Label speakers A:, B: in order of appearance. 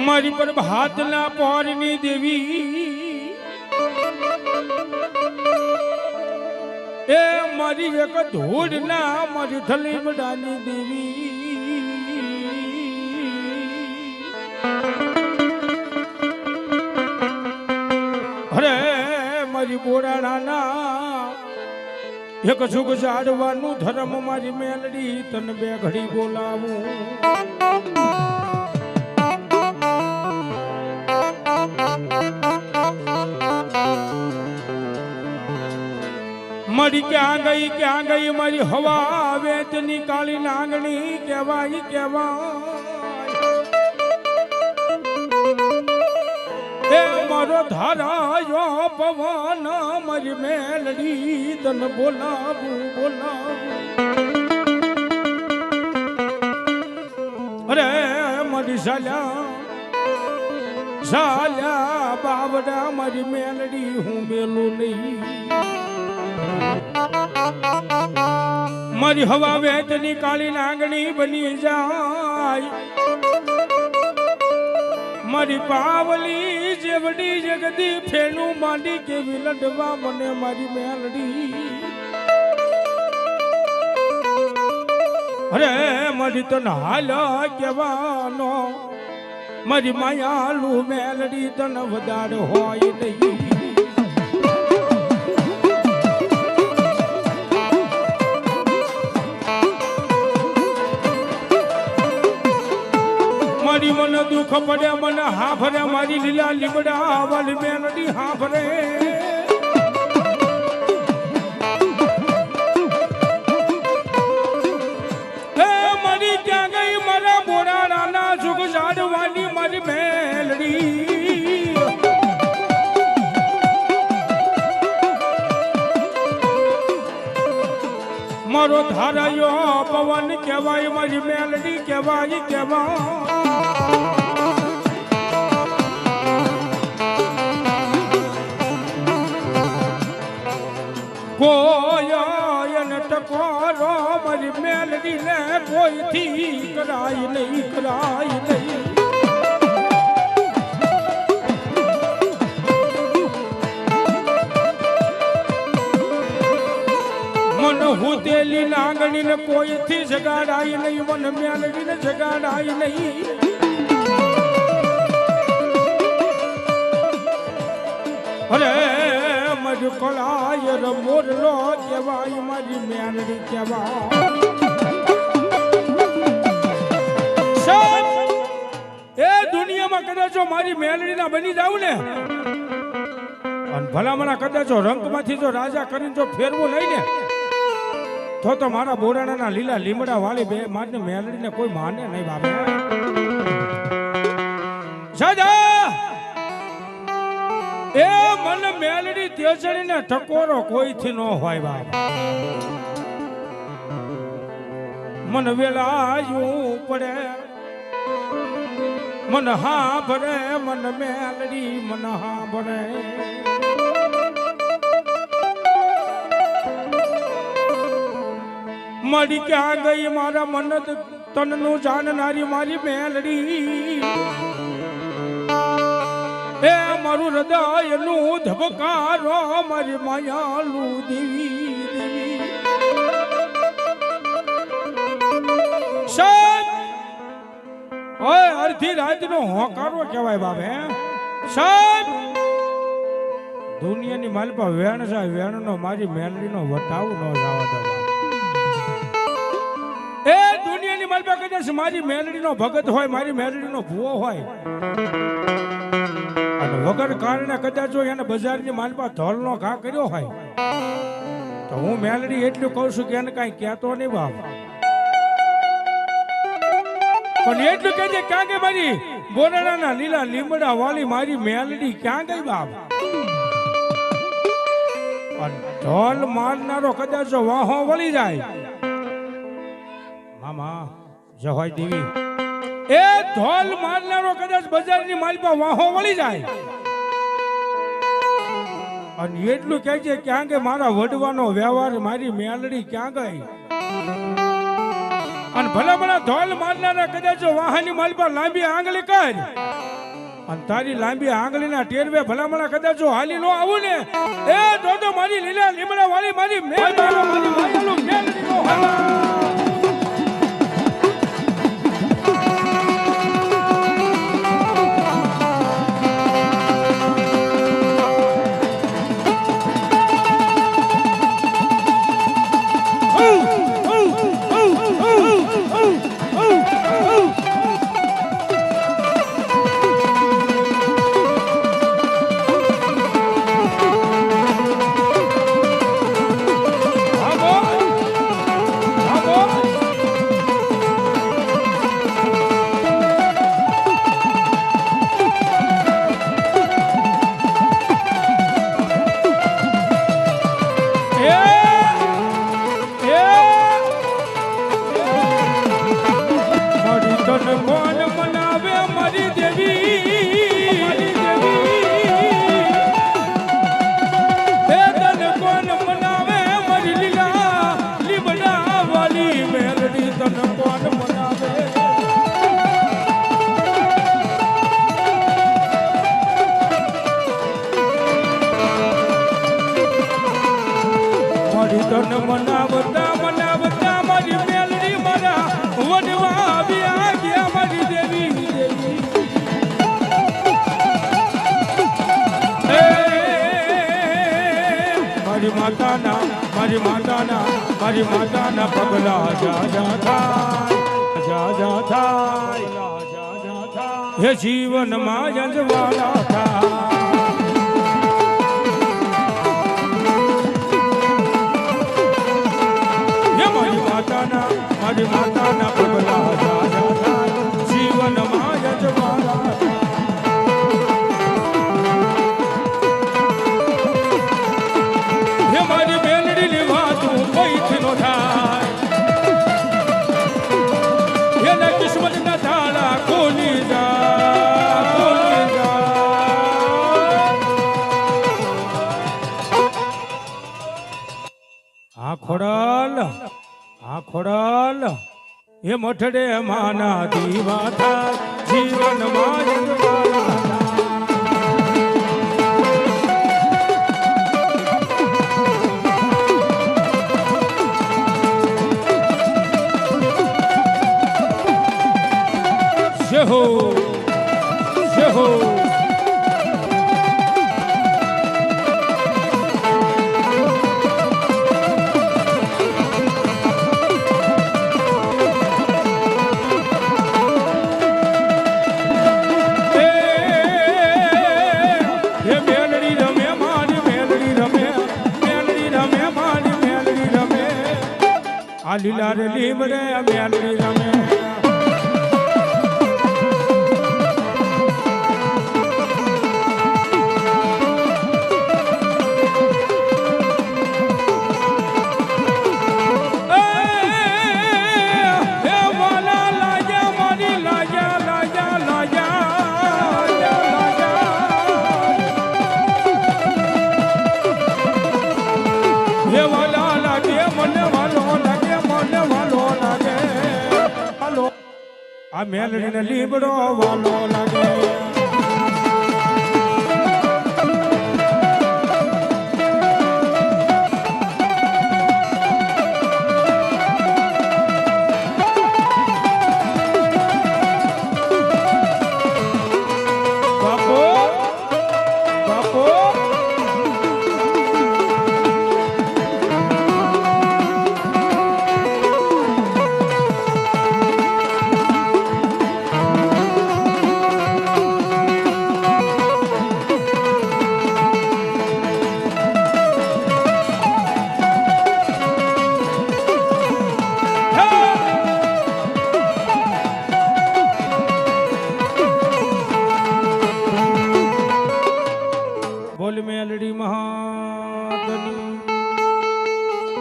A: મારી પર હાથના પોરની દેવી એ મારી એક ધૂળના મારી થલી બડાની દેવી અરે મારી બોરાણાના એક સુખ જાડવાનું ધર્મ મારી મેલડી તને બે ઘડી બોલાવું મારી ક્યાં ગઈ મારી હવા વેચની કાળી નાંગણી કહેવાય એ મારો ધારાયો પવન મારી મેલડી તને બોલાવું અરે મારી સાલ્યા બાવડા મારી મેલડી હું મેલું નહીં મારી હવા વેચની કાળી નાંગણી બની જાય મારી પાવલી જેવડી જગદી ફેનું માંડી કેવી લડવા મને મારી મેલડી અરે મારી તને હાલ કેવાનો મારી માયાલુ મેલડી તને વધાર હોય નહીં મારી મને દુઃખ પડે મને હાફરે મારી લીલા લીમડા વાલી મેલડી હાફરે મારી ક્યાં ગઈ મારા બોરાડાના સુખ જાડવાની મારી મેલડી મારો ધારાયો પવન કહેવાય મારી મેલડી કહેવાય કોઈ ટકોરો મારી મેલડી ને કોઈથી કરાય નહીં મન હુતેલી નાંગણી ને કોઈથી જગાડાય નહીં મન મેલડી ને જગાડાય નહીં અરે મારી કળાય મોરલો કહેવાય મારી મેલડી કહેવાય એ દુનિયામાં કદાચો મારી મેલડી ના બની જાવ ને અને ભલામણા કદાચો રંગમાંથી જો રાજા કરીને જો ફેરવું નહીં ને તો મારા બોરાણાના લીલા લીમડા વાળી બે મારી મેલડીને કોઈ માને નહીં બાપે સાજા એ મન મેલડી તેજડીને ટકોરો કોઈથી ન હોય બાપ મન વેલાયું પડે મન હા ભરે મન મેલડી મન હા ભરે મારી ક્યાં ગઈ મારા મન તનનું જાણનારી મારી મેલડી એ મારું હૃદય નું ધબકારો મારી માયાલુ દેવી ઓય અડધી રાત નો હોકારો કહેવાય બાપે દુનિયાની માલપા વેણ જાય વેણ નો મારી મેલડી નો વટાવ ન જવા દો એ દુનિયાની માલપા કદાચ મારી મેલડી નો ભગત હોય મારી મેલડી નો ભૂવો હોય અને વગર કારણે કદાચ એને બજારની માલપા ધોલ નો ઘા કર્યો હોય તો હું મેલડી એટલું કહું છું કે એને કઈ કહેતો નહીં બાપ પણ એટલું કહે છે ક્યાં ગઈ મારી બોરાડાના લીલા લીમડા વાળી મારી મેલડી ક્યાં ગઈ બાપ ઢોલ મારનારો કદાચ વાહો વળી જાય મામા જવાય દેવી એ ઢોલ મારનારો કદાચ બજારની માલપા વાહો વળી જાય અને એટલું કહે છે ક્યાં કે મારા વડવાનો વ્યવહાર મારી મેલડી ક્યાં ગઈ અને ભલા ભલા ધોલ મારનારા કદાચ વાહની માલપા લાંબી આંગળી કર અને તારી લાંબી આંગળીના ટેરવે ભલામણા કદાચ જો હાલી નો આવું ને એ તો મારી લીલા લીમડા વાળી મારી મારી વાયલું મેલડી નો મનાવતા મનાવતા મારી મેલડી મારા વડવા આવ્યા ગયા મારી દેવી મારી માતાના પગલા જા થાય હે જીવનમાં જંજવાળા થાય મારી માતાના પગલા થાય જીવનમાં જજવાળા હે મારી બેલડી ની વાતું કઈથી નો થાય એના કિસ્મત ના તાળા ખોલી આ ખોડલ એ મઠડે માના દીવા થાય જીવનમાં જહો લીલા રે લીમડે મેલડી રમે આ મેલડી ને લીમડો વાલો લાગે